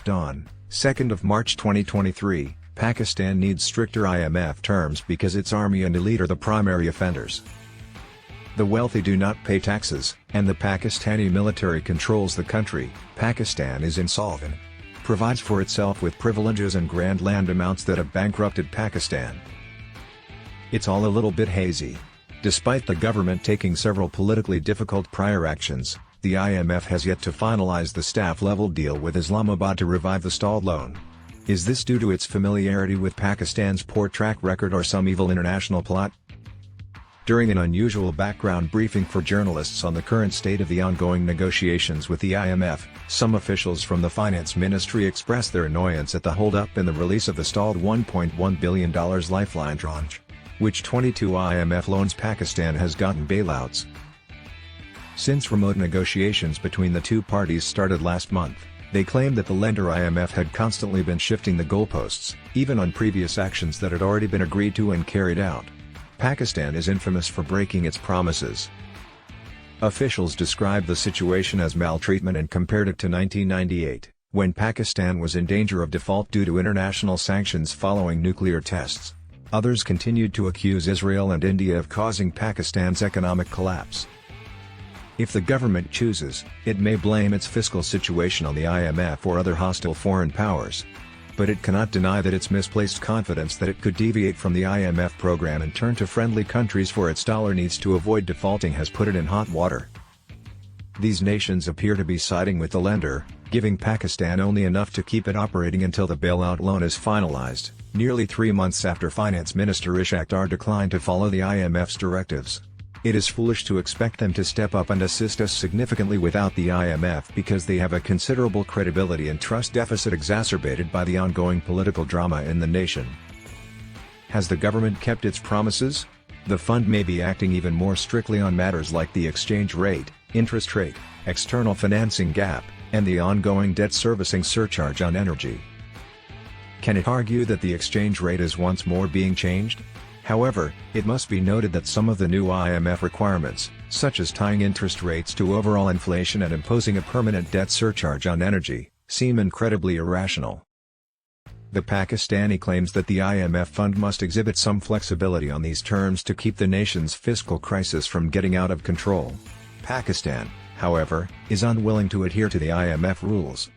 on 2nd of March 2023, Pakistan needs stricter IMF terms because its army and elite are the primary offenders. The wealthy do not pay taxes, and the Pakistani military controls the country. Pakistan is insolvent. Provides for itself with privileges and grand land amounts that have bankrupted Pakistan. It's all a little bit hazy. Despite the government taking several politically difficult prior actions, the IMF has yet to finalize the staff-level deal with Islamabad to revive the stalled loan. Is this due to its familiarity with Pakistan's poor track record or some evil international plot? During an unusual background briefing for journalists on the current state of the ongoing negotiations with the IMF, some officials from the finance ministry expressed their annoyance at the holdup in the release of the stalled $1.1 billion lifeline tranche, which 22 IMF loans Pakistan has gotten bailouts. Since remote negotiations between the two parties started last month, they claimed that the lender IMF had constantly been shifting the goalposts, even on previous actions that had already been agreed to and carried out. Pakistan is infamous for breaking its promises. Officials described the situation as maltreatment and compared it to 1998, when Pakistan was in danger of default due to international sanctions following nuclear tests. Others continued to accuse Israel and India of causing Pakistan's economic collapse. If the government chooses, it may blame its fiscal situation on the IMF or other hostile foreign powers. But it cannot deny that its misplaced confidence that it could deviate from the IMF program and turn to friendly countries for its dollar needs to avoid defaulting has put it in hot water. These nations appear to be siding with the lender, giving Pakistan only enough to keep it operating until the bailout loan is finalized, nearly 3 months after Finance Minister Ishaq Dar declined to follow the IMF's directives. It is foolish to expect them to step up and assist us significantly without the IMF because they have a considerable credibility and trust deficit exacerbated by the ongoing political drama in the nation. Has the government kept its promises? The fund may be acting even more strictly on matters like the exchange rate, interest rate, external financing gap, and the ongoing debt servicing surcharge on energy. Can it argue that the exchange rate is once more being changed? However, it must be noted that some of the new IMF requirements, such as tying interest rates to overall inflation and imposing a permanent debt surcharge on energy, seem incredibly irrational. The Pakistani claims that the IMF fund must exhibit some flexibility on these terms to keep the nation's fiscal crisis from getting out of control. Pakistan, however, is unwilling to adhere to the IMF rules.